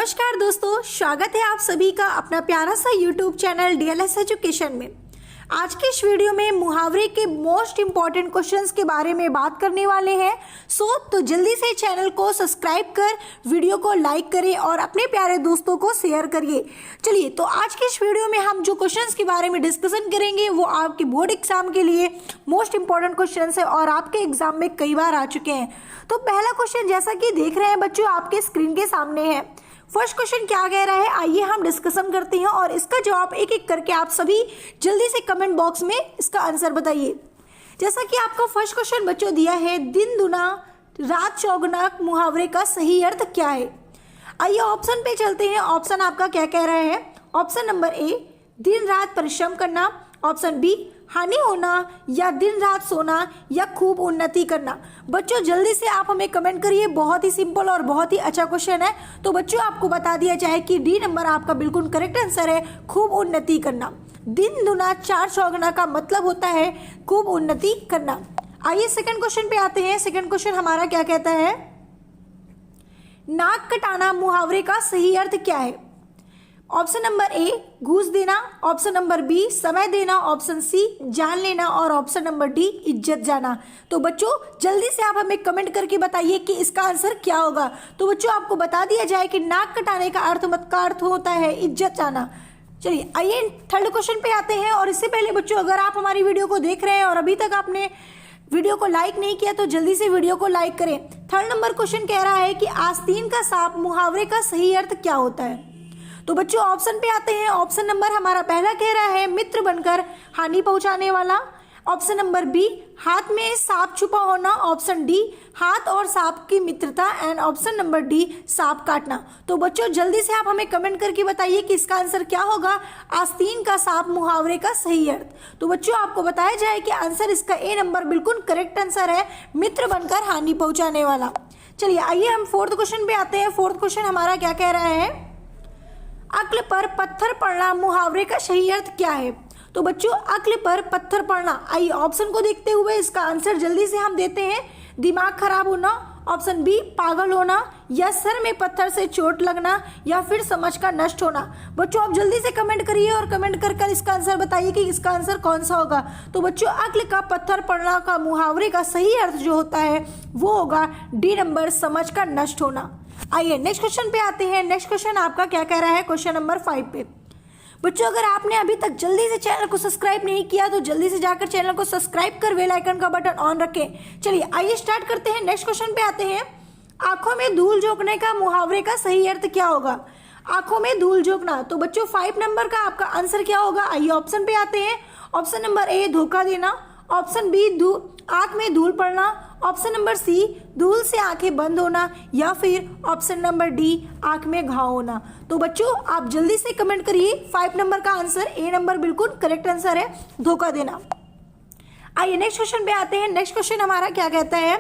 नमस्कार दोस्तों, स्वागत है आप सभी का अपना प्यारा सा यूट्यूब चैनल डीएलएस एजुकेशन में। आज के इस वीडियो में मुहावरे के मोस्ट इम्पॉर्टेंट क्वेश्चंस के बारे में बात करने वाले हैं। तो जल्दी से चैनल को सब्सक्राइब कर वीडियो को लाइक करें और अपने प्यारे दोस्तों को शेयर करिए। चलिए, तो आज के इस वीडियो में हम जो क्वेश्चंस के बारे में डिस्कशन करेंगे वो आपके बोर्ड एग्जाम के लिए मोस्ट इम्पॉर्टेंट क्वेश्चन है और आपके एग्जाम में कई बार आ चुके हैं। तो पहला क्वेश्चन जैसा कि देख रहे हैं बच्चों, आपके स्क्रीन के सामने है। फर्स्ट क्वेश्चन क्या कह रहा है, आइए हम डिस्कशन करते हैं और इसका जवाब एक एक करके आप सभी जल्दी से कमेंट बॉक्स में इसका आंसर बताइए। जैसा कि आपका फर्स्ट क्वेश्चन बच्चों दिया है, दिन दुना रात चौगुना मुहावरे का सही अर्थ क्या है। आइए ऑप्शन पे चलते हैं। ऑप्शन आपका क्या कह रहा है। ऑप्शन नंबर ए, दिन रात परिश्रम करना। ऑप्शन बी, हानि होना या दिन रात सोना या खूब उन्नति करना। बच्चों जल्दी से आप हमें कमेंट करिए, बहुत ही सिंपल और बहुत ही अच्छा क्वेश्चन है। तो बच्चों आपको बता दिया जाए कि डी नंबर आपका बिल्कुल करेक्ट आंसर है, खूब उन्नति करना। दिन दुना चार चौगुना का मतलब होता है खूब उन्नति करना। आइए सेकंड क्वेश्चन पे आते हैं। सेकंड क्वेश्चन हमारा क्या कहता है, नाक कटाना मुहावरे का सही अर्थ क्या है। ऑप्शन नंबर ए, घूस देना। ऑप्शन नंबर बी, समय देना। ऑप्शन सी, जान लेना। और ऑप्शन नंबर डी, इज्जत जाना। तो बच्चों जल्दी से आप हमें कमेंट करके बताइए कि इसका आंसर क्या होगा। तो बच्चों आपको बता दिया जाए कि नाक कटाने का अर्थ होता है इज्जत जाना। चलिए आइए थर्ड क्वेश्चन पे आते हैं। और इससे पहले बच्चों अगर आप हमारी वीडियो को देख रहे हैं और अभी तक आपने वीडियो को लाइक नहीं किया तो जल्दी से वीडियो को लाइक करें। थर्ड नंबर क्वेश्चन कह रहा है कि आस्तीन का सांप मुहावरे का सही अर्थ क्या होता है। तो बच्चों ऑप्शन पे आते हैं। ऑप्शन नंबर हमारा पहला कह रहा है मित्र बनकर हानि पहुंचाने वाला। ऑप्शन नंबर बी, हाथ में सांप छुपा होना। ऑप्शन डी, हाथ और सांप की मित्रता। एंड ऑप्शन नंबर डी, सांप काटना। तो बच्चों जल्दी से आप हमें कमेंट करके बताइए कि इसका आंसर क्या होगा, आस्तीन का सांप मुहावरे का सही अर्थ। तो बच्चों आपको बताया जाए कि आंसर इसका ए नंबर बिल्कुल करेक्ट आंसर है, मित्र बनकर हानि पहुंचाने वाला। चलिए आइए हम फोर्थ क्वेश्चन पे आते हैं। फोर्थ क्वेश्चन हमारा क्या कह रहा है, अक्ल पर पत्थर पड़ना मुहावरे का सही अर्थ क्या है। तो बच्चों अक्ल पर पत्थर पड़ना, आइए ऑप्शन को देखते हुए इसका आंसर जल्दी से हम देते हैं। दिमाग खराब होना। ऑप्शन बी, पागल होना। या सर में पत्थर से चोट लगना। या फिर समझ का नष्ट होना। बच्चों आप जल्दी से कमेंट करिए और कमेंट कर इसका आंसर बताइए कि इसका आंसर कौन सा होगा। तो बच्चों अक्ल का पत्थर पड़ना का मुहावरे का सही अर्थ जो होता है वो होगा डी नंबर, समझ का नष्ट होना। आइए नेक्स्ट क्वेश्चन पे आते हैं। नेक्स्ट क्वेश्चन आपका क्या कह रहा है, क्वेश्चन नंबर 5 पे। बच्चों अगर आपने अभी तक जल्दी से चैनल को सब्सक्राइब नहीं किया तो जल्दी से जाकर चैनल को सब्सक्राइब कर बेल आइकन का बटन ऑन रखें। चलिए आइए स्टार्ट करते हैं। नेक्स्ट क्वेश्चन पे आते हैं। आंखों में धूल झोंकने का मुहावरे का सही अर्थ क्या होगा। आंखों में धूल झोंकना, तो बच्चों 5 नंबर का आपका आंसर क्या होगा। आइए ऑप्शन पे आते हैं। ऑप्शन नंबर ए, धोखा देना। ऑप्शन बी, आंख में धूल पड़ना। ऑप्शन नंबर सी, धूल से आंखें बंद होना। या फिर ऑप्शन नंबर डी, आंख में घाव होना। तो बच्चों आप जल्दी से कमेंट करिए। 5 नंबर का आंसर ए नंबर बिल्कुल करेक्ट आंसर है, धोखा देना। आइए नेक्स्ट क्वेश्चन पे आते हैं। नेक्स्ट क्वेश्चन हमारा क्या कहता है,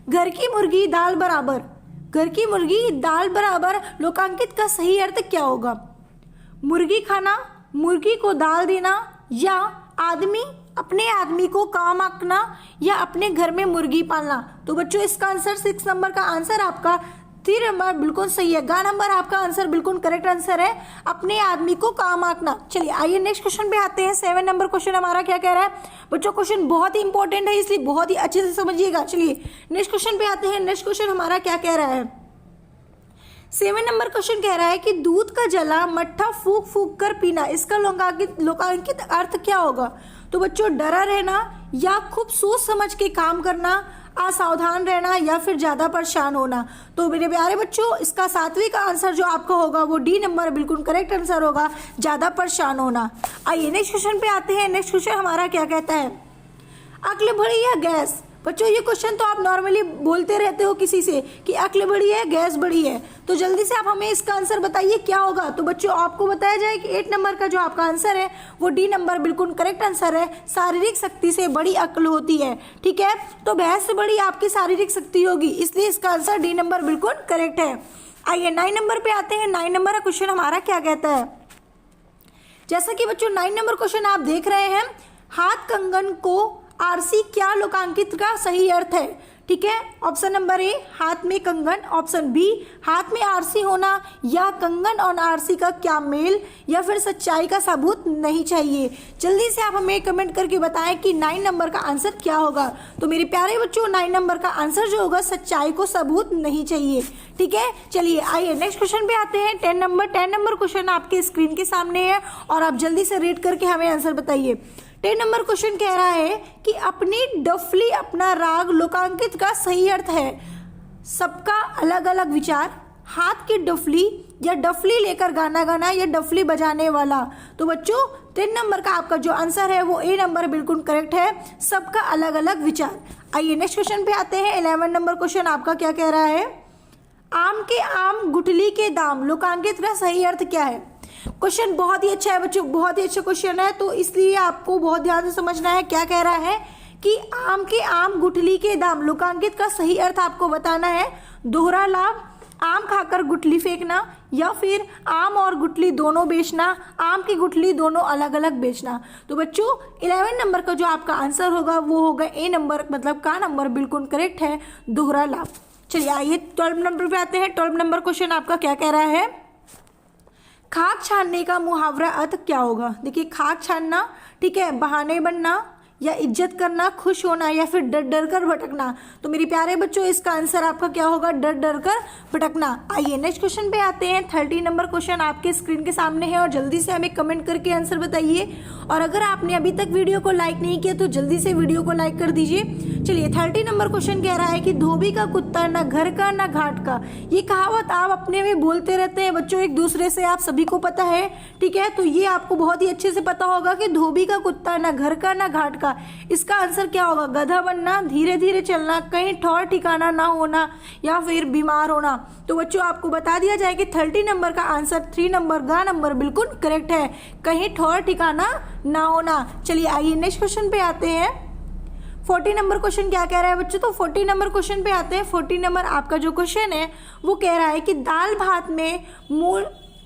घर की मुर्गी दाल बराबर। घर की मुर्गी दाल बराबर लोकांकित का सही अर्थ क्या होगा। मुर्गी खाना, मुर्गी को दाल देना, या अपने आदमी को काम आंकना, या अपने घर में मुर्गी पालना। तो बच्चों इसका आंसर 6 नंबर का आंसर आपका 3 नंबर बिल्कुल सही है। गा नंबर आपका आंसर बिल्कुल करेक्ट आंसर है, अपने आदमी को काम आंकना। चलिए आइए नेक्स्ट क्वेश्चन पे आते हैं। 7 नंबर क्वेश्चन हमारा क्या कह रहा है। बच्चों क्वेश्चन बहुत ही इंपॉर्टेंट है इसलिए बहुत ही अच्छे से समझिएगा। चलिए नेक्स्ट क्वेश्चन पे आते हैं। नेक्स्ट क्वेश्चन हमारा क्या कह रहा है, 7 नंबर क्वेश्चन कह रहा है कि दूध का जला मट्ठा फूक फूक कर पीना, इसका लोकांकित अर्थ क्या होगा। तो बच्चों डरा रहना, या खूब सोच समझ के काम करना, असावधान रहना, या फिर ज्यादा परेशान होना। तो मेरे प्यारे बच्चों इसका 7वीं का आंसर जो आपका होगा वो डी नंबर बिल्कुल करेक्ट आंसर होगा, ज्यादा परेशान होना। आइए नेक्स्ट क्वेश्चन पे आते हैं। नेक्स्ट क्वेश्चन हमारा क्या कहता है, अक्ल बड़ी या गैस। बच्चों ये क्वेश्चन तो आप नॉर्मली बोलते रहते हो किसी से कि अक्ल बड़ी है गैस बड़ी है। तो जल्दी से आप हमें इसका आंसर बताइए क्या होगा। तो बच्चों आपको बताया जाए कि 8 नंबर का जो आपका आंसर है वो डी नंबर बिल्कुल करेक्ट आंसर है, शारीरिक शक्ति से बड़ी अक्ल होती है। ठीक है, तो भैंस से बड़ी आपकी शारीरिक शक्ति होगी, इसलिए इसका आंसर डी नंबर बिल्कुल करेक्ट है। आइए 9 नंबर पे आते हैं। 9 नंबर का क्वेश्चन हमारा क्या कहता है, जैसा कि बच्चों 9 नंबर क्वेश्चन आप देख रहे हैं, हाथ कंगन को आरसी क्या लोकांकित का सही अर्थ है। ठीक है। ऑप्शन नंबर ए हाथ में कंगन, ऑप्शन बी हाथ में आरसी होना, या कंगन और आरसी का क्या मेल, या फिर सच्चाई का सबूत नहीं चाहिए। जल्दी से आप हमें कमेंट करके बताएं कि 9 नंबर का आंसर क्या होगा। तो मेरे प्यारे बच्चों 9 नंबर का आंसर जो होगा सच्चाई को सबूत नहीं चाहिए। ठीक है, चलिए आइए नेक्स्ट क्वेश्चन पे आते हैं। 10 नंबर क्वेश्चन आपके स्क्रीन के सामने है और आप जल्दी से रीड करके हमें आंसर बताइए। 10 नंबर क्वेश्चन कह रहा है कि अपनी डफली अपना राग लोकांकित का सही अर्थ है। सबका अलग अलग विचार, हाथ की डफली, या डफली लेकर गाना गाना, या डफली बजाने वाला। तो बच्चों 10 नंबर का आपका जो आंसर है वो ए नंबर बिल्कुल करेक्ट है, सबका अलग अलग विचार। आइए नेक्स्ट क्वेश्चन पे आते हैं। 11 नंबर क्वेश्चन आपका क्या कह रहा है? आम के आम गुठली के दाम लोकांकित का सही अर्थ क्या है? क्वेश्चन बहुत ही अच्छा है बच्चों, बहुत ही अच्छा क्वेश्चन है, तो इसलिए आपको बहुत ध्यान से समझना है। क्या कह रहा है कि आम के आम गुठली के दाम लोकांकित का सही अर्थ आपको बताना है। दोहरा लाभ, आम खाकर गुठली फेंकना, या फिर आम और गुठली दोनों बेचना, आम की गुठली दोनों अलग अलग बेचना। तो बच्चों 11 नंबर का जो आपका आंसर होगा वो होगा ए नंबर, मतलब का नंबर बिल्कुल करेक्ट है, दोहरा लाभ। चलिए आइए 12 नंबर पे आते हैं। 12 नंबर क्वेश्चन आपका क्या कह रहा है? खाक छानने का मुहावरा अर्थ क्या होगा? देखिए खाक छानना, ठीक है, बहाने बनना, या इज्जत करना, खुश होना, या फिर डर डर कर भटकना। तो मेरे प्यारे बच्चों इसका आंसर आपका क्या होगा? डर डर कर भटकना। आइए नेक्स्ट क्वेश्चन पे आते हैं। 13 नंबर क्वेश्चन आपके स्क्रीन के सामने है और जल्दी से हमें कमेंट करके आंसर बताइए। और अगर आपने अभी तक वीडियो को लाइक नहीं किया तो जल्दी से वीडियो को लाइक कर दीजिए। चलिए 13 नंबर क्वेश्चन कह रहा है कि धोबी का कुत्ता ना घर का ना घाट का। ये कहावत आप अपने में बोलते रहते हैं बच्चों एक दूसरे से, आप सभी को पता है, ठीक है। तो ये आपको बहुत ही अच्छे से पता होगा कि धोबी का कुत्ता ना घर का ना घाट का। इसका आंसर क्या होगा? गधा बनना, धीरे धीरे चलना, कहीं ठौर ठिकाना ना होना, या फिर बीमार होना। तो बच्चों आपको बता दिया जाए कि 30 नंबर का आंसर 3 नंबर गा नंबर बिल्कुल करेक्ट है, कहीं ठौर ठिकाना ना होना। चलिए आइए नेक्स्ट क्वेश्चन पे आते हैं। 40 नंबर क्वेश्चन क्या कह रहा है बच्चों? तो 40 नंबर क्वेश्चन पे आते हैं। 40 नंबर आपका जो क्वेश्चन है वो कह रहा है कि दाल भात में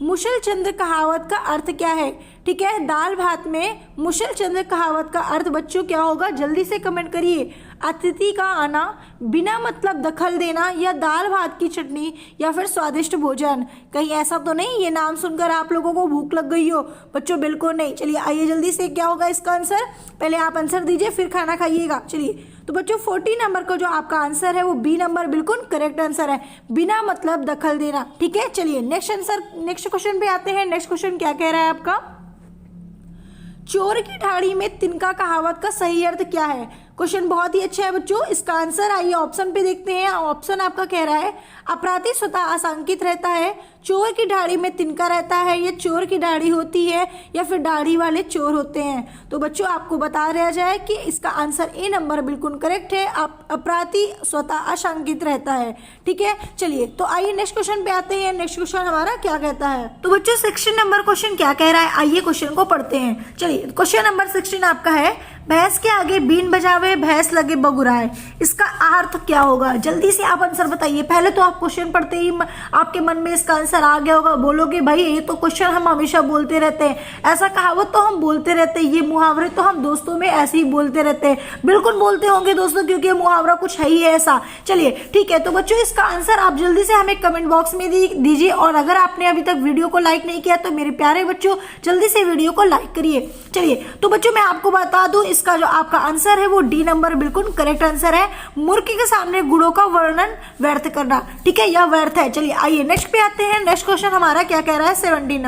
मुशल चंद्र कहावत का अर्थ क्या है? ठीक है, दाल भात में मुशल चंद्र कहावत का अर्थ बच्चों क्या होगा? जल्दी से कमेंट करिए। अतिथि का आना, बिना मतलब दखल देना, या दाल भात की चटनी, या फिर स्वादिष्ट भोजन। कहीं ऐसा तो नहीं ये नाम सुनकर आप लोगों को भूख लग गई हो? बच्चों बिल्कुल नहीं। चलिए आइए जल्दी से, क्या होगा इसका आंसर? पहले आप आंसर दीजिए फिर खाना खाइएगा। चलिए तो बच्चों 40 नंबर का जो आपका आंसर है वो बी नंबर बिल्कुल करेक्ट आंसर है, बिना मतलब दखल देना। ठीक है, चलिए नेक्स्ट क्वेश्चन पे आते हैं। नेक्स्ट क्वेश्चन क्या कह रहा है आपका? चोर की ठाड़ी में तिनका कहावत का सही अर्थ क्या है? क्वेश्चन बहुत ही अच्छा है बच्चों, इसका आंसर आइए ऑप्शन पे देखते हैं। ऑप्शन आपका कह रहा है अपराधी स्वतः आशंकित रहता है, चोर की दाढ़ी में तिनका रहता है, या चोर की दाढ़ी होती है, या फिर दाढ़ी वाले चोर होते हैं। तो बच्चों आपको बता दिया जाए कि इसका आंसर ए नंबर बिल्कुल करेक्ट है, अपराधी स्वतः आशंकित रहता है। ठीक है, चलिए तो आइए नेक्स्ट क्वेश्चन पे आते हैं। नेक्स्ट क्वेश्चन हमारा क्या कहता है? तो बच्चों 16 नंबर क्वेश्चन क्या कह रहा है, आइए क्वेश्चन को पढ़ते हैं। चलिए क्वेश्चन नंबर 16 आपका है, भैंस के आगे बीन बजावे भैंस लगे बगुराए। इसका अर्थ क्या होगा? जल्दी से आप आंसर बताइए। पहले तो आप क्वेश्चन पढ़ते ही आपके मन में इसका आंसर आ गया होगा, बोलोगे भाई ये तो क्वेश्चन हम हमेशा बोलते रहते हैं, ऐसा कहावत तो हम बोलते रहते हैं, ये मुहावरे तो हम दोस्तों में ऐसे ही बोलते रहते हैं। बिल्कुल बोलते होंगे दोस्तों, क्योंकि ये मुहावरा कुछ है ही ऐसा। चलिए ठीक है, तो बच्चों इसका आंसर आप जल्दी से हमें कमेंट बॉक्स में दीजिए। और अगर आपने अभी तक वीडियो को लाइक नहीं किया तो मेरे प्यारे बच्चों जल्दी से वीडियो को लाइक करिए। चलिए तो बच्चों मैं आपको बता दूं, इसका जो आपका आंसर है वो डी नंबर बिल्कुल करेक्ट आंसर है, मूर्ख के सामने गुणों का वर्णन व्यर्थ करना। ठीक है, यह व्यर्थ है। चलिए आइए नेक्स्ट पे आते हैं। नेक्स्ट क्वेश्चन हमारा क्या कह रहा है? 17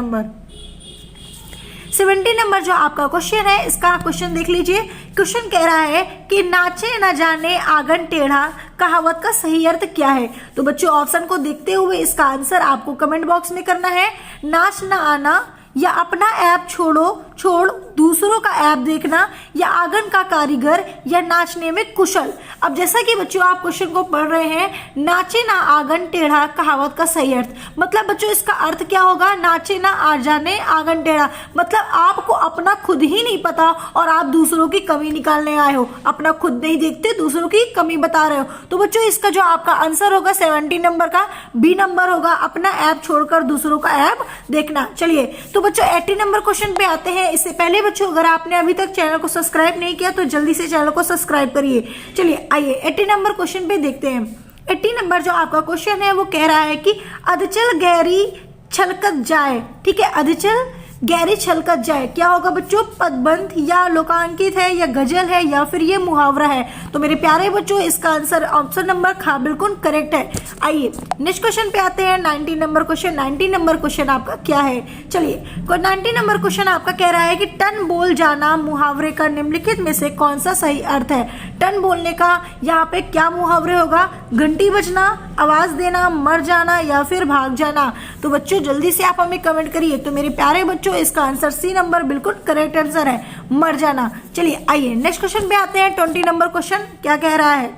नंबर जो आपका क्वेश्चन है, इसका क्वेश्चन देख लीजिए। क्वेश्चन कह रहा है कि नाचे न जाने आंगन टेढ़ा कहावत का सही अर्थ क्या है? तो बच्चों ऑप्शन को देखते हुए इसका आंसर आपको कमेंट बॉक्स में करना है। नाच न आना, या अपना ऐप छोड़ दूसरों का ऐप देखना, या आंगन का कारीगर, या नाचने में कुशल। अब जैसा कि बच्चों आप क्वेश्चन को पढ़ रहे हैं, नाचे ना आंगन टेढ़ा कहावत का सही अर्थ, मतलब बच्चों इसका अर्थ क्या होगा? नाचे ना आ जाने आंगन टेढ़ा, मतलब आपको अपना खुद ही नहीं पता और आप दूसरों की कमी निकालने आए हो, अपना खुद नहीं देखते दूसरों की कमी बता रहे हो। तो बच्चों इसका जो आपका आंसर होगा 17 नंबर का बी नंबर होगा, अपना ऐप छोड़कर दूसरों का ऐप देखना। चलिए तो बच्चों 80 नंबर क्वेश्चन पे आते हैं। हैं। इससे पहले बच्चों अगर आपने अभी तक चैनल को सब्सक्राइब नहीं किया तो जल्दी से चैनल को सब्सक्राइब करिए। चलिए आइए 80 नंबर क्वेश्चन पे देखते हैं। 80 नंबर जो आपका क्वेश्चन है वो कह रहा है कि अधचल गहरी छलकत जाए। ठीक है, अधचल गहरी छलकत जाए क्या होगा बच्चों? पदबंध या लोकांकित है या गजल है या फिर ये मुहावरा है। तो मेरे प्यारे बच्चों इसका आंसर ऑप्शन नंबर खा बिल्कुल करेक्ट है। आइए नेक्स्ट क्वेश्चन पे आते हैं। 90 नंबर क्वेश्चन। 90 नंबर क्वेश्चन आपका क्या है? चलिए 90 नंबर क्वेश्चन आपका कह रहा है कि टन बोल जाना मुहावरे का निम्नलिखित में से कौन सा सही अर्थ है? टन बोलने का यहाँ पे क्या मुहावरे होगा? घंटी बजना, आवाज देना, मर जाना या फिर भाग जाना। तो बच्चों जल्दी से आप हमें कमेंट करिए। तो मेरे प्यारे बच्चों इसका आंसर सी नंबर बिल्कुल करेक्ट आंसर है, मर जाना। चलिए आइए नेक्स्ट क्वेश्चन पे आते हैं। 20 नंबर क्वेश्चन क्या कह रहा है?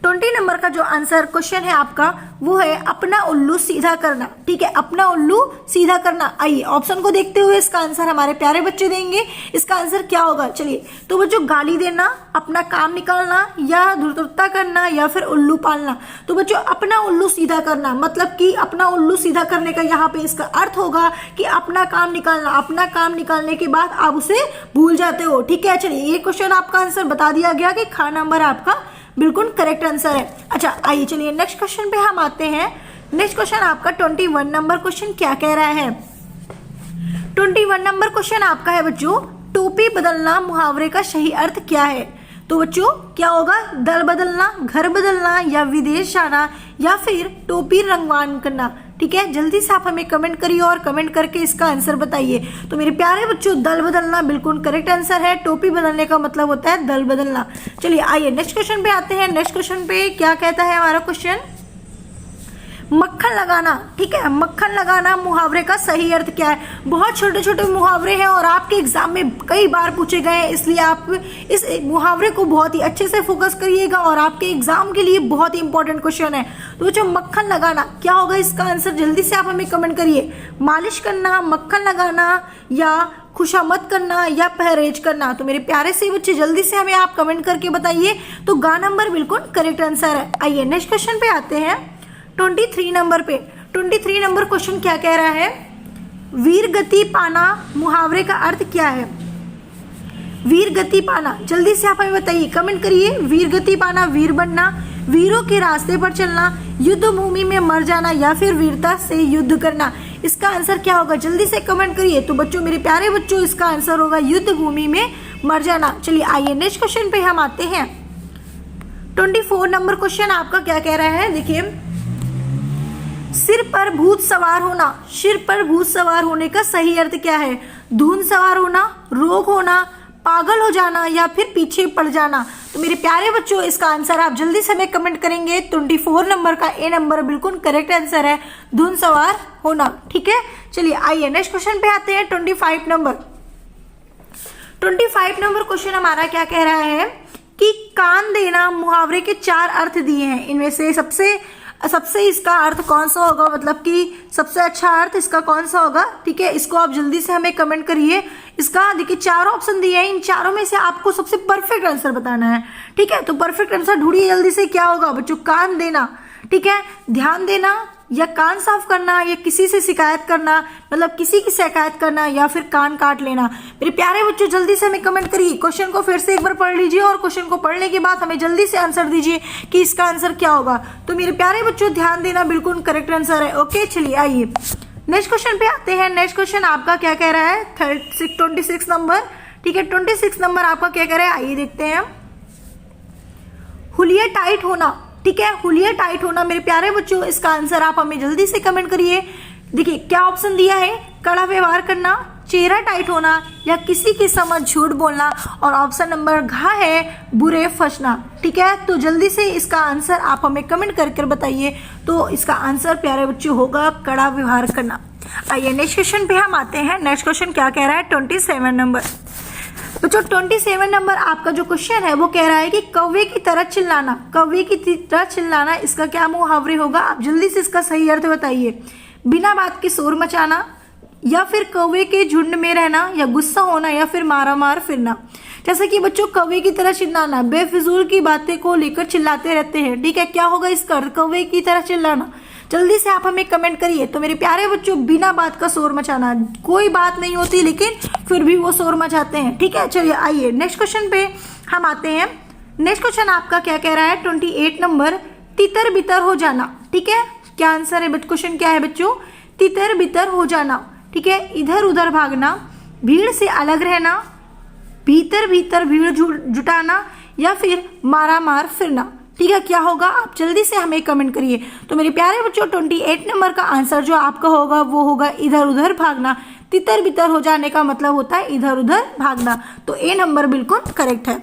20 नंबर का जो आंसर क्वेश्चन है आपका वो है अपना उल्लू सीधा करना। ठीक है, अपना उल्लू सीधा करना। आइए ऑप्शन को देखते हुए इसका आंसर हमारे प्यारे बच्चे देंगे। इसका आंसर क्या होगा? चलिए तो बच्चों गाली देना, अपना काम निकालना या धूर्तता करना या फिर उल्लू पालना। तो बच्चों अपना उल्लू सीधा करना मतलब कि अपना उल्लू सीधा करने का यहाँ पे इसका अर्थ होगा कि अपना काम निकालना। अपना काम निकालने के बाद आप उसे भूल जाते हो। ठीक है, चलिए ये क्वेश्चन आपका आंसर बता दिया गया कि खा नंबर आपका बिल्कुल करेक्ट आंसर है। अच्छा आइए चलिए नेक्स्ट क्वेश्चन पे हम आते हैं। नेक्स्ट क्वेश्चन आपका 21 नंबर क्वेश्चन क्या कह रहा है? 21 नंबर क्वेश्चन आपका है बच्चों टोपी बदलना मुहावरे का सही अर्थ क्या है? तो बच्चों क्या होगा? दल बदलना, घर बदलना या विदेश जाना या फिर टोपी रंगवान करना। ठीक है, जल्दी से आप हमें कमेंट करिए और कमेंट करके इसका आंसर बताइए। तो मेरे प्यारे बच्चों दल बदलना बिल्कुल करेक्ट आंसर है। टोपी बदलने का मतलब होता है दल बदलना। चलिए आइए नेक्स्ट क्वेश्चन पे आते हैं। नेक्स्ट क्वेश्चन पे क्या कहता है हमारा क्वेश्चन? मक्खन लगाना। ठीक है, मक्खन लगाना मुहावरे का सही अर्थ क्या है? बहुत छोटे छोटे मुहावरे हैं और आपके एग्जाम में कई बार पूछे गए हैं, इसलिए आप इस मुहावरे को बहुत ही अच्छे से फोकस करिएगा और आपके एग्जाम के लिए बहुत ही इंपॉर्टेंट क्वेश्चन है। तो जो मक्खन लगाना क्या होगा इसका आंसर? जल्दी से आप हमें कमेंट करिए। मालिश करना, मक्खन लगाना या खुशामद करना या परहेज करना। तो मेरे प्यारे से बच्चे जल्दी से हमें आप कमेंट करके बताइए। तो गा नंबर बिल्कुल करेक्ट आंसर है। आइए नेक्स्ट क्वेश्चन पे आते हैं। 23 नंबर पे 23 नंबर क्वेश्चन क्या कह रहा है? वीर गति पाना मुहावरे का अर्थ क्या है? वीर गति पाना जल्दी से आप हमें बताइए, कमेंट करिए। वीर गति पाना, वीर बनना, वीरों के रास्ते पर चलना, युद्ध भूमि में मर जाना या फिर वीरता से युद्ध करना। इसका आंसर क्या होगा? जल्दी से कमेंट करिए। तो बच्चों मेरे प्यारे बच्चों इसका आंसर होगा युद्ध भूमि में मर जाना। चलिए आइए नेक्स्ट क्वेश्चन पे हम आते हैं। 24 नंबर क्वेश्चन आपका क्या कह रहा है? देखिए सिर पर भूत सवार होना। सिर पर भूत सवार होने का सही अर्थ क्या है? धुन सवार होना, रोग होना, पागल हो जाना या फिर पीछे पड़ जाना। तो मेरे प्यारे बच्चों इसका आंसर आप जल्दी से हमें कमेंट करेंगे। 24 नंबर का ए नंबर बिल्कुल करेक्ट आंसर है, धुन सवार होना। ठीक है, चलिए आइए नेक्स्ट क्वेश्चन पे आते हैं। 25 नंबर 25 नंबर क्वेश्चन हमारा क्या कह रहा है कि कान देना मुहावरे के 4 अर्थ दिए हैं। इनमें से सबसे इसका अर्थ कौन सा होगा? मतलब कि सबसे अच्छा अर्थ इसका कौन सा होगा? ठीक है, इसको आप जल्दी से हमें कमेंट करिए। इसका देखिए 4 ऑप्शन दिए हैं, इन चारों में से आपको सबसे परफेक्ट आंसर बताना है। ठीक है, तो परफेक्ट आंसर ढूंढिए जल्दी से। क्या होगा बच्चों? कान देना, ठीक है, ध्यान देना या कान साफ करना या किसी से शिकायत करना, मतलब किसी की शिकायत करना या फिर कान काट लेना। मेरे प्यारे बच्चों जल्दी से हमें कमेंट करिए। क्वेश्चन को फिर से एक बार पढ़ लीजिए और क्वेश्चन को पढ़ने के बाद हमें जल्दी से आंसर दीजिए कि इसका आंसर क्या होगा। तो मेरे प्यारे बच्चों ध्यान देना बिल्कुल करेक्ट आंसर है। ओके, चलिए आइए नेक्स्ट क्वेश्चन पे आते हैं। नेक्स्ट क्वेश्चन आपका क्या कह रहा है? 26 नंबर। ठीक है, 26 नंबर आपका क्या कह रहा है? आइए देखते हैं। हुलिया टाइट होना। ठीक है, हुलिया टाइट होना। मेरे प्यारे बच्चों इसका आंसर आप हमें जल्दी से कमेंट करिए। देखिए क्या ऑप्शन दिया है? कड़ा व्यवहार करना, चेहरा टाइट होना या किसी की समझ झूठ बोलना, और ऑप्शन नंबर घ है बुरे फंसना। ठीक है, तो जल्दी से इसका आंसर आप हमें कमेंट कर बताइए। तो इसका आंसर प्यारे बच्चों होगा कड़ा व्यवहार करना। आइए नेक्स्ट क्वेश्चन पे हम आते हैं। नेक्स्ट क्वेश्चन क्या कह रहा है? 27 नंबर। बच्चों 27 नंबर आपका जो क्वेश्चन है वो कह रहा है कि कौवे की तरह चिल्लाना। कौवे की तरह चिल्लाना इसका क्या मुहावरे होगा? आप जल्दी से इसका सही अर्थ बताइए। बिना बात के शोर मचाना या फिर कौवे के झुंड में रहना या गुस्सा होना या फिर मारा मार फिरना। जैसे कि बच्चों कौवे की तरह चिल्लाना, बेफिजूल की बातें को लेकर चिल्लाते रहते हैं। ठीक है, क्या होगा इसका अर्थ? कौवे की तरह चिल्लाना। जल्दी से आप हमें कमेंट करिए। तो मेरे प्यारे बच्चों, बिना बात का शोर मचाना, कोई बात नहीं होती लेकिन फिर भी वो शोर मचाते हैं, ठीक है। चलिए आइए नेक्स्ट क्वेश्चन पे हम आते हैं। नेक्स्ट क्वेश्चन आपका क्या कह रहा है, 28 नंबर, तितर बितर हो जाना, ठीक है। क्या आंसर है, क्वेश्चन क्या है बच्चों, तितर बितर हो जाना, ठीक है। इधर उधर भागना, भीड़ से अलग रहना, भीतर भीतर भीड़ जुटाना, या फिर मारा मार फिरना, ठीक है। क्या होगा, आप जल्दी से हमें कमेंट करिए। तो मेरे प्यारे बच्चों, 28 नंबर का आंसर जो आपका होगा वो होगा इधर उधर भागना। तितर बितर हो जाने का मतलब होता है इधर उधर भागना, तो ए नंबर बिल्कुल करेक्ट है।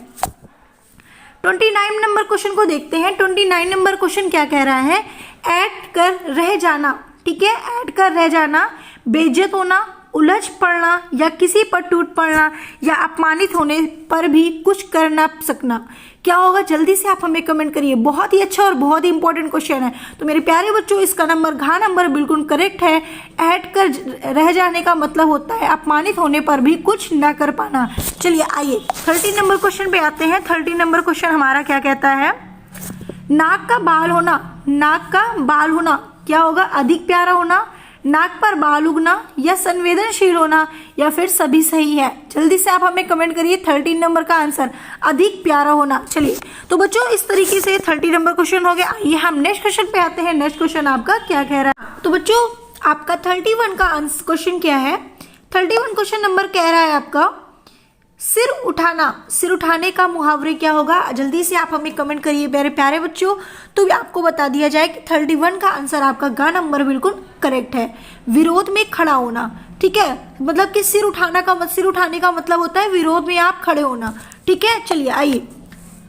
29 नंबर क्वेश्चन को देखते हैं। 29 नंबर क्वेश्चन क्या कह रहा है, ऐड कर रह जाना, ठीक है। ऐड कर रह जाना, बेइज्जत होना, उलझ पड़ना, या किसी पर टूट पड़ना, या अपमानित होने पर भी कुछ कर ना सकना। क्या होगा, जल्दी से आप हमें कमेंट करिए। बहुत ही अच्छा और बहुत ही इंपॉर्टेंट क्वेश्चन है। तो मेरे प्यारे बच्चों, इसका नंबर घ नंबर बिल्कुल करेक्ट है। ऐड कर रह जाने का मतलब होता है अपमानित होने पर भी कुछ ना कर पाना। चलिए आइए 30 नंबर क्वेश्चन पे आते हैं। 30 नंबर क्वेश्चन हमारा क्या कहता है, नाक का बाल होना, नाक का बाल होना क्या होगा, अधिक प्यारा होना, नाक पर बाल उगना, या संवेदनशील होना, या फिर सभी सही है। जल्दी से आप हमें कमेंट करिए। 13 नंबर का आंसर अधिक प्यारा होना। चलिए तो बच्चों, इस तरीके से 30 नंबर क्वेश्चन हो गया। आइए हम नेक्स्ट क्वेश्चन पे आते हैं। नेक्स्ट क्वेश्चन आपका क्या कह रहा है, तो बच्चों आपका 31 का आंसर क्वेश्चन क्या है, 31 क्वेश्चन नंबर कह रहा है आपका सिर उठाना। सिर उठाने का मुहावरे क्या होगा, जल्दी से आप हमें कमेंट करिए मेरे प्यारे बच्चों। तो भी आपको बता दिया जाए कि 31 का आंसर आपका ग नंबर बिल्कुल करेक्ट है। विरोध में खड़ा होना, ठीक है, मतलब कि सिर उठाने का मतलब होता है विरोध में आप खड़े होना, ठीक है। चलिए आइए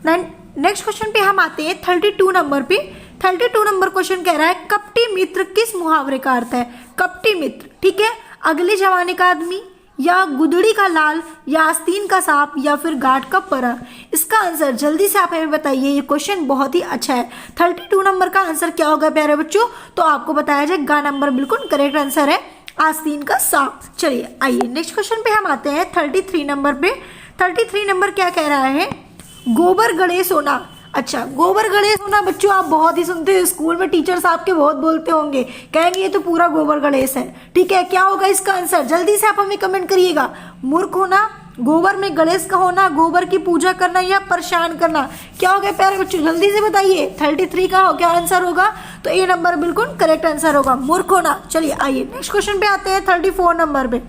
नेक्स्ट क्वेश्चन पे हम आते हैं। 32 नंबर पे 32 नंबर क्वेश्चन कह रहा है कपटी मित्र किस मुहावरे का अर्थ है। कपटी मित्र, ठीक है, अगले जमाने का आदमी, या गुदड़ी का लाल, या आस्तीन का सांप, या फिर गाठ का परा। इसका आंसर जल्दी से आप हमें बताइए। ये क्वेश्चन बहुत ही अच्छा है। 32 नंबर का आंसर क्या होगा प्यारे बच्चों, तो आपको बताया जाए गा नंबर बिल्कुल करेक्ट आंसर है आस्तीन का सांप। चलिए आइए नेक्स्ट क्वेश्चन पे हम आते हैं। 33 नंबर पे 33 नंबर क्या कह रहा है, गोबर गणेश होना। अच्छा, गोबर गणेश होना बच्चों आप बहुत ही सुनते हो, स्कूल में टीचर साहब के बहुत बोलते होंगे, कहेंगे ये तो पूरा गोबर गणेश है, ठीक है। क्या होगा इसका आंसर, जल्दी से आप हमें कमेंट करिएगा। मूर्ख होना, गोबर में गणेश का होना, गोबर की पूजा करना, या परेशान करना। क्या हो गया प्यारे बच्चों, जल्दी से बताइए। 33 का क्या आंसर होगा, तो ए नंबर बिल्कुल करेक्ट आंसर होगा, मूर्ख होना। चलिए आइए नेक्स्ट क्वेश्चन पे आते हैं। 34 नंबर पे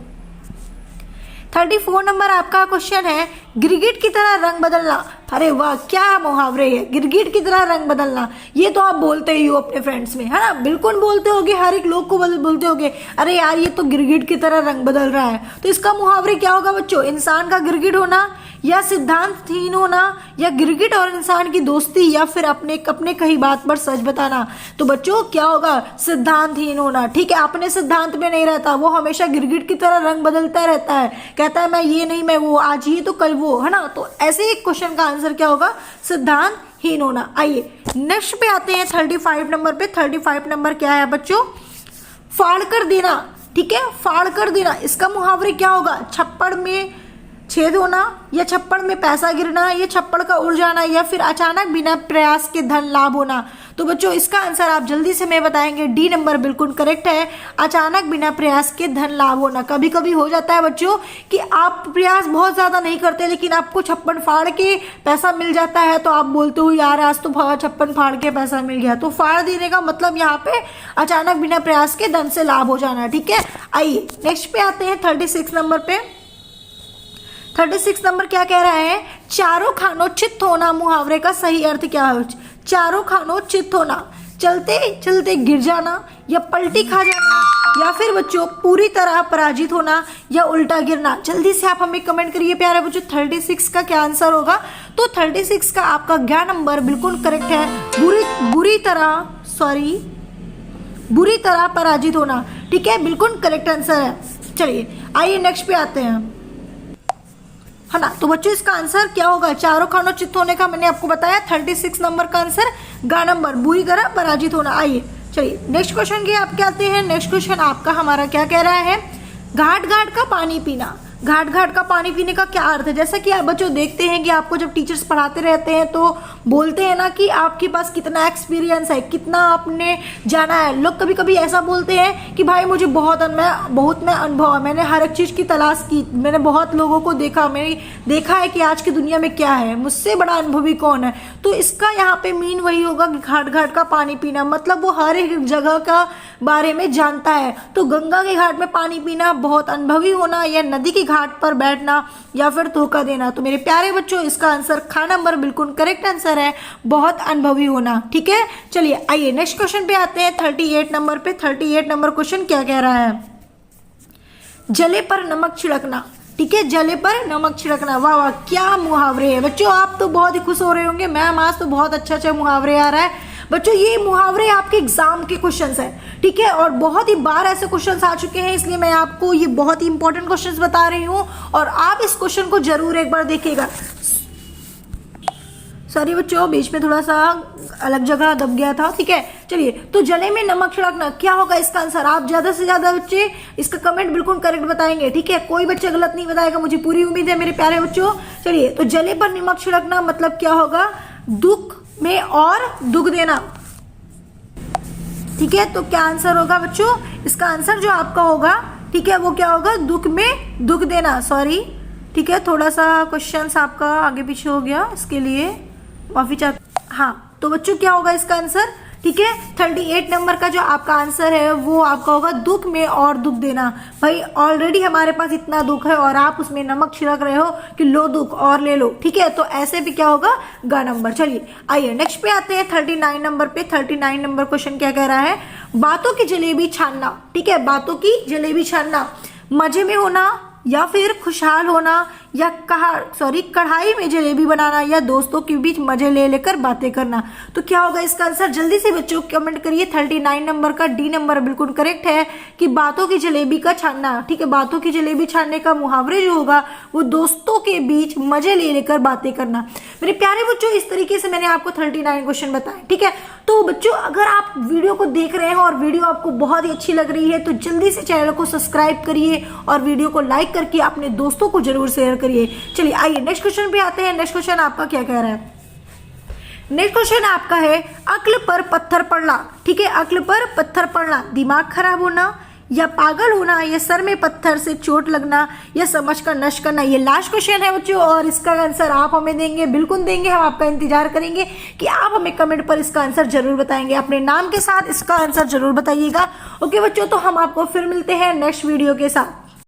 34 नंबर आपका क्वेश्चन है गिरगिट की तरह रंग बदलना। अरे वाह, क्या मुहावरे है, गिरगिट की तरह रंग बदलना। ये तो आप बोलते ही हो अपने फ्रेंड्स में, है ना, बिल्कुल बोलते होगे, हर एक लोग को बोलते होगे, अरे यार ये तो गिरगिट की तरह रंग बदल रहा है। तो इसका मुहावरे क्या होगा बच्चों, इंसान का गिरगिट होना, या सिद्धांतहीन होना, या गिरगिट और इंसान की दोस्ती, या फिर अपने कही बात पर सच बताना। तो बच्चों क्या होगा, सिद्धांतहीन होना, ठीक है। अपने सिद्धांत में नहीं रहता, वो हमेशा गिरगिट की तरह रंग बदलता रहता है, कहता है मैं ये नहीं मैं वो, आज ये तो कल वो, है ना। तो ऐसे ही क्वेश्चन का आंसर क्या होगा, सिद्धांतहीन होना। आइए नेक्स्ट पे आते हैं 35 नंबर पे। 35 नंबर क्या है बच्चों, फाड़ कर देना, ठीक है, फाड़ कर देना। इसका मुहावरे क्या होगा, छप्पड़ में छेद होना, या छप्पड़ में पैसा गिरना, या छप्पड़ का उड़ जाना, या फिर अचानक बिना प्रयास के धन लाभ होना। तो बच्चों इसका आंसर आप जल्दी से मैं बताएंगे, डी नंबर बिल्कुल करेक्ट है, अचानक बिना प्रयास के धन लाभ होना। कभी कभी हो जाता है बच्चों कि आप प्रयास बहुत ज़्यादा नहीं करते लेकिन आपको छप्पड़ फाड़ के पैसा मिल जाता है, तो आप बोलते हो यार आज तो छप्पड़ फाड़ के पैसा मिल गया। तो फाड़ देने का मतलब यहाँ पे अचानक बिना प्रयास के धन से लाभ हो जाना, ठीक है। आइए नेक्स्ट पे आते हैं 36 नंबर पे। 36 नंबर क्या कह रहा है, चारों खानों चित्त होना मुहावरे का सही अर्थ क्या है। चारों खानों चित्त होना, चलते चलते गिर जाना, या पलटी खा जाना, या फिर बच्चों पूरी तरह पराजित होना, या उल्टा गिरना। जल्दी से आप हमें कमेंट करिए प्यारे बच्चों 36 का क्या आंसर होगा। तो 36 का आपका ज्ञान नंबर बिल्कुल करेक्ट है, बुरी तरह पराजित होना, ठीक है, बिल्कुल करेक्ट आंसर है। चलिए आइए नेक्स्ट पे आते हैं, है ना। तो बच्चों इसका आंसर क्या होगा, चारों खानों चित्त होने का मैंने आपको बताया। 36 नंबर का आंसर गा नंबर, बुरी तरह पराजित होना। आइए चलिए नेक्स्ट क्वेश्चन की आप क्या आते हैं। नेक्स्ट क्वेश्चन आपका हमारा क्या कह रहा है, घाट घाट का पानी पीना। घाट घाट का पानी पीने का क्या अर्थ है? जैसा कि आप बच्चों देखते हैं कि आपको जब टीचर्स पढ़ाते रहते हैं तो बोलते हैं ना कि आपके पास कितना एक्सपीरियंस है, कितना आपने जाना है। लोग कभी कभी ऐसा बोलते हैं कि भाई मुझे बहुत में अनुभव है, मैंने हर एक चीज़ की तलाश की, मैंने बहुत लोगों को देखा, मैंने देखा है कि आज की दुनिया में क्या है, मुझसे बड़ा अनुभवी कौन है। तो इसका यहाँ पे मीन वही होगा कि घाट घाट का पानी पीना, मतलब वो हर एक जगह का बारे में जानता है। तो गंगा के घाट में पानी पीना, बहुत अनुभवी होना, या नदी के घाट पर बैठना, या फिर धोखा देना। तो मेरे प्यारे बच्चों इसका आंसर ख नंबर बिल्कुल करेक्ट आंसर है, बहुत अनुभवी होना। ठीक है, चलिए आइए नेक्स्ट क्वेश्चन पे आते हैं 38 नंबर पे। 38 नंबर क्वेश्चन क्या कह रहा है? जले पर नमक छिड़कना। ठीक है, जले पर नमक छिड़कना। वाह वाह, क्या मुहावरे हैं बच्चों, आप तो बहुत ही खुश हो रहे होंगे। मैम आज तो बहुत अच्छा मुहावरे आ रहा है बच्चों। ये मुहावरे आपके एग्जाम के क्वेश्चंस हैं, ठीक है, और बहुत ही बार ऐसे क्वेश्चंस आ चुके हैं, इसलिए मैं आपको ये बहुत ही इंपॉर्टेंट क्वेश्चंस बता रही हूँ और आप इस क्वेश्चन को जरूर एक बार देखिएगा। सॉरी बच्चों, बीच में थोड़ा सा अलग जगह दब गया था। ठीक है, चलिए, तो जले में नमक छिड़कना क्या होगा इसका आंसर? आप ज्यादा से ज्यादा बच्चे इसका कमेंट बिल्कुल करेक्ट बताएंगे। ठीक है, कोई बच्चा गलत नहीं बताएगा, मुझे पूरी उम्मीद है मेरे प्यारे बच्चों। चलिए, तो जले पर नमक छिड़कना मतलब क्या होगा? दुख में और दुख देना। ठीक है, तो क्या आंसर होगा बच्चों? इसका आंसर जो आपका होगा, ठीक है, वो क्या होगा? दुख में दुख देना। सॉरी, ठीक है, थोड़ा सा क्वेश्चंस आपका आगे पीछे हो गया, इसके लिए माफी चाहता। हाँ, तो बच्चों क्या होगा इसका आंसर? ठीक है, 38 नंबर का जो आपका आंसर है वो आपका होगा दुख में और दुख देना। भाई ऑलरेडी हमारे पास इतना दुख है और आप उसमें नमक छिड़क रहे हो कि लो दुख और ले लो। ठीक है, तो ऐसे भी क्या होगा? ग नंबर। चलिए आइए नेक्स्ट पे आते हैं 39 नंबर पे। 39 नंबर क्वेश्चन क्या कह रहा है? बातों की जलेबी छानना। ठीक है, बातों की जलेबी छानना, मजे में होना या फिर खुशहाल होना, या कढ़ाई में जलेबी बनाना, या दोस्तों के बीच मजे ले लेकर बातें करना। तो क्या होगा इसका आंसर? जल्दी से बच्चों कमेंट करिए। 39 नंबर का डी नंबर बिल्कुल करेक्ट है कि बातों की जलेबी का छानना। ठीक है, बातों की जलेबी छानने का मुहावरे जो होगा वो दोस्तों के बीच मजे ले लेकर बातें करना। मेरे प्यारे बच्चों, इस तरीके से मैंने आपको 39 क्वेश्चन बताए। ठीक है, तो बच्चों अगर आप वीडियो को देख रहे हैं और वीडियो आपको बहुत ही अच्छी लग रही है तो जल्दी से चैनल को सब्सक्राइब करिए और वीडियो को लाइक करके अपने दोस्तों को जरूर शेयर करिए। चलिए आइए नेक्स्ट क्वेश्चन पे आते हैं। नेक्स्ट क्वेश्चन आपका क्या कह रहा है? नेक्स्ट क्वेश्चन आपका है अक्ल पर पत्थर पड़ना। ठीक है, अक्ल पर पत्थर पड़ना, दिमाग खराब होना, या पागल होना, या सर में पत्थर से चोट लगना, या समझ कर नष्ट करना। ये लास्ट क्वेश्चन है बच्चों और इसका आंसर आप हमें देंगे, बिल्कुल देंगे। हम आपका इंतजार करेंगे कि आप हमें कमेंट पर इसका आंसर जरूर बताएंगे, अपने नाम के साथ इसका आंसर जरूर बताइएगा। ओके बच्चों, तो हम आपको फिर मिलते हैं नेक्स्ट वीडियो के साथ।